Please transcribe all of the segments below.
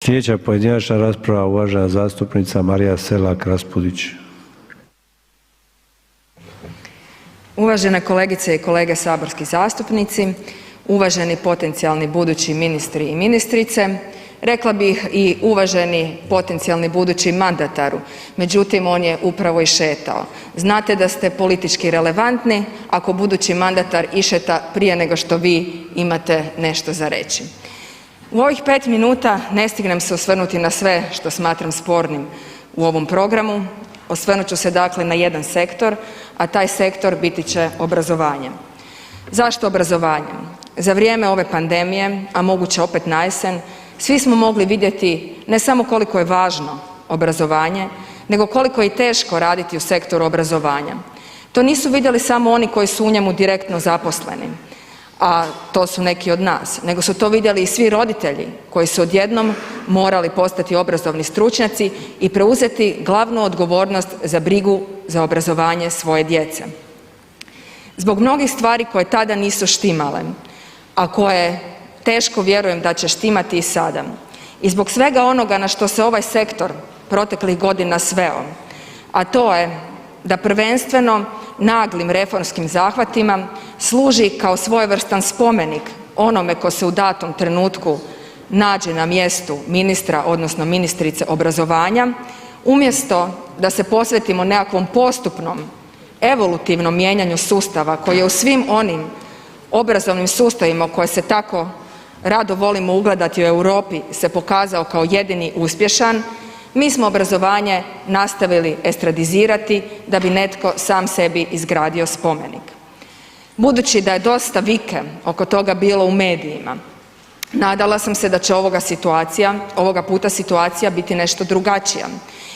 Sljedeća pojedinačna rasprava uvažena zastupnica Marija Selak Raspudić. Uvažene kolegice i kolege saborski zastupnici, uvaženi potencijalni budući ministri i ministrice, rekla bih i uvaženi potencijalni budući mandataru, međutim on je upravo išetao. Znate da ste politički relevantni ako budući mandatar išeta prije nego što vi imate nešto za reći. U ovih 5 minuta ne stignem se osvrnuti na sve što smatram spornim u ovom programu. Osvrnut ću se dakle na jedan sektor, a taj sektor biti će obrazovanje. Zašto obrazovanje? Za vrijeme ove pandemije, a moguće opet na jesen, svi smo mogli vidjeti ne samo koliko je važno obrazovanje, nego koliko je i teško raditi u sektoru obrazovanja. To nisu vidjeli samo oni koji su u njemu direktno zaposleni, a to su neki od nas, nego su to vidjeli i svi roditelji koji su odjednom morali postati obrazovni stručnjaci i preuzeti glavnu odgovornost za brigu za obrazovanje svoje djece. Zbog mnogih stvari koje tada nisu štimale, a koje teško vjerujem da će štimati i sada, i zbog svega onoga na što se ovaj sektor proteklih godina sveo, a to je da prvenstveno naglim reformskim zahvatima služi kao svojevrstan spomenik onome ko se u datom trenutku nađe na mjestu ministra odnosno ministrice obrazovanja, umjesto da se posvetimo nekakvom postupnom evolutivnom mijenjanju sustava koji je u svim onim obrazovnim sustavima u koje se tako rado volimo ugledati u Europi se pokazao kao jedini uspješan, mi smo obrazovanje nastavili estradizirati da bi netko sam sebi izgradio spomenik. Budući da je dosta vike oko toga bilo u medijima, nadala sam se da će ovoga puta situacija biti nešto drugačija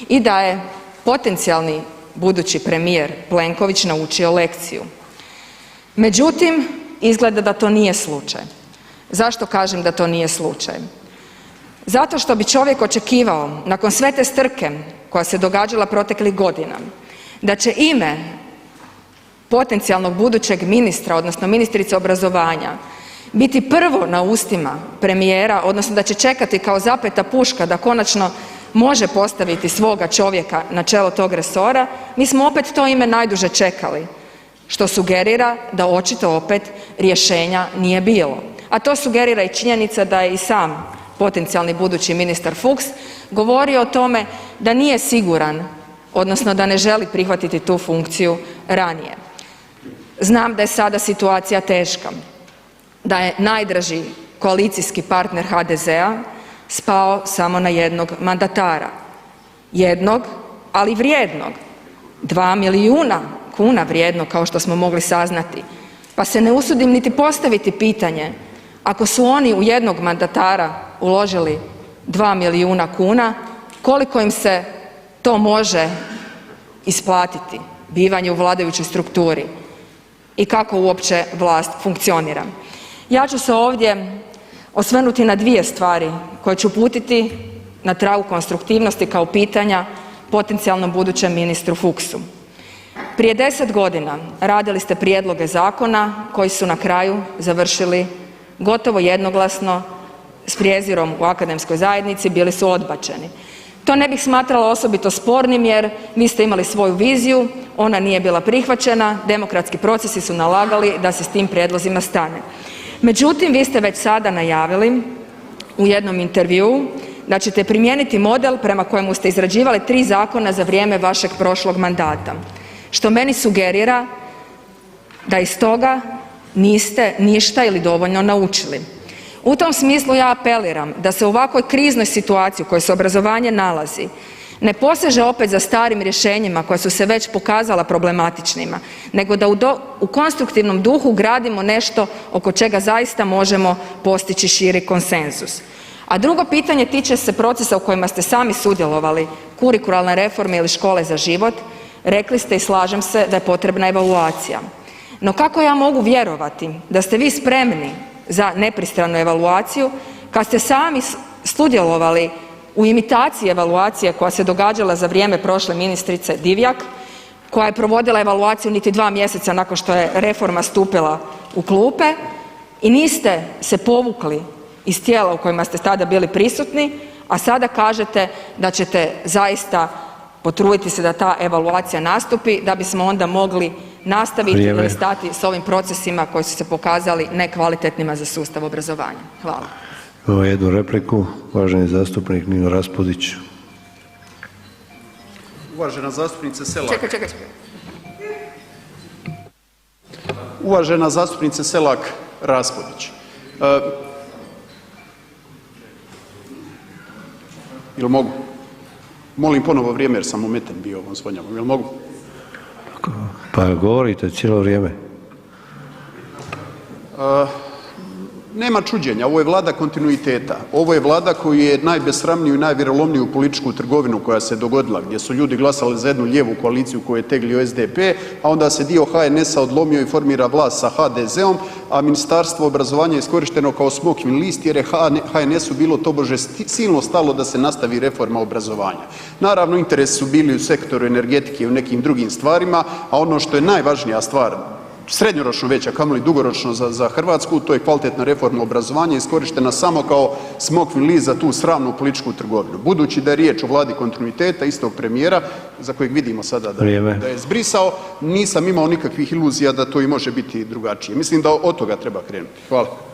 i da je potencijalni budući premijer Plenković naučio lekciju. Međutim, izgleda da to nije slučaj. Zašto kažem da to nije slučaj? Zato što bi čovjek očekivao, nakon sve te strke koja se događala proteklih godina, da će ime potencijalnog budućeg ministra, odnosno ministrice obrazovanja, biti prvo na ustima premijera, odnosno da će čekati kao zapeta puška da konačno može postaviti svoga čovjeka na čelo tog resora, mi smo opet to ime najduže čekali, što sugerira da očito opet rješenja nije bilo. A to sugerira i činjenica da je i sam potencijalni budući ministar Fuchs govorio o tome da nije siguran, odnosno da ne želi prihvatiti tu funkciju ranije. Znam da je sada situacija teška, da je najdraži koalicijski partner HDZ-a spao samo na jednog mandatara. Jednog, ali vrijednog. 2 milijuna kuna vrijednog, kao što smo mogli saznati. Pa se ne usudim niti postaviti pitanje, ako su oni u jednog mandatara uložili 2 milijuna kuna, koliko im se to može isplatiti, bivanje u vladajućoj strukturi i kako uopće vlast funkcionira. Ja ću se ovdje osvrnuti na 2 stvari koje ću uputiti na tragu konstruktivnosti kao pitanja potencijalnom budućem ministru Fuchsu. Prije 10 godina radili ste prijedloge zakona koji su na kraju završili gotovo jednoglasno s prijezirom u akademskoj zajednici, bili su odbačeni. To ne bih smatrala osobito spornim jer vi ste imali svoju viziju, ona nije bila prihvaćena, demokratski procesi su nalagali da se s tim prijedlozima stane. Međutim, vi ste već sada najavili u jednom intervjuu da ćete primijeniti model prema kojemu ste izrađivali 3 zakona za vrijeme vašeg prošlog mandata, što meni sugerira da iz toga niste ništa ili dovoljno naučili. U tom smislu ja apeliram da se u ovakvoj kriznoj situaciji u kojoj se obrazovanje nalazi ne poseže opet za starim rješenjima koja su se već pokazala problematičnima, nego da u konstruktivnom duhu gradimo nešto oko čega zaista možemo postići širi konsenzus. A drugo pitanje tiče se procesa u kojima ste sami sudjelovali, kurikularne reforme ili škole za život. Rekli ste i slažem se da je potrebna evaluacija. No kako ja mogu vjerovati da ste vi spremni za nepristranu evaluaciju kad ste sami sudjelovali u imitaciji evaluacije koja se događala za vrijeme prošle ministrice Divjak, koja je provodila evaluaciju niti 2 mjeseca nakon što je reforma stupila u klupe i niste se povukli iz tijela u kojima ste tada bili prisutni, a sada kažete da ćete zaista potruditi se da ta evaluacija nastupi da bismo onda mogli nastaviti ili stati s ovim procesima koji su se pokazali nekvalitetnima za sustav obrazovanja. Hvala. Imamo jednu repliku, uvaženi zastupnik Nino Raspudić. Uvažena zastupnice Selak. Čekaj. Uvažena zastupnice Selak Raspudić. Jel mogu? Molim ponovo vrijeme jer sam ometen bio ovom zvonjavom. Jel mogu? Pa govorite cijelo vrijeme. Nema čuđenja, ovo je Vlada kontinuiteta. Ovo je Vlada koju je najbesramniju i najvjerolomniju političku trgovinu koja se dogodila, gdje su ljudi glasali za jednu lijevu koaliciju koju je teglio SDP, a onda se dio HNS-a odlomio i formira vlast sa HDZ-om, a Ministarstvo obrazovanja je iskorišteno kao smokvin list jer je HNS-u bilo tobože silno stalo da se nastavi reforma obrazovanja. Naravno, interesi su bili u sektoru energetike i u nekim drugim stvarima, a ono što je najvažnija stvar, srednjoročno već, a kamoli dugoročno za Hrvatsku, to je kvalitetna reforma obrazovanja iskorištena samo kao smokvin list za tu sramnu političku trgovinu. Budući da je riječ o Vladi kontinuiteta istog premijera, za kojeg vidimo sada da je zbrisao, nisam imao nikakvih iluzija da to i može biti drugačije. Mislim da od toga treba krenuti. Hvala.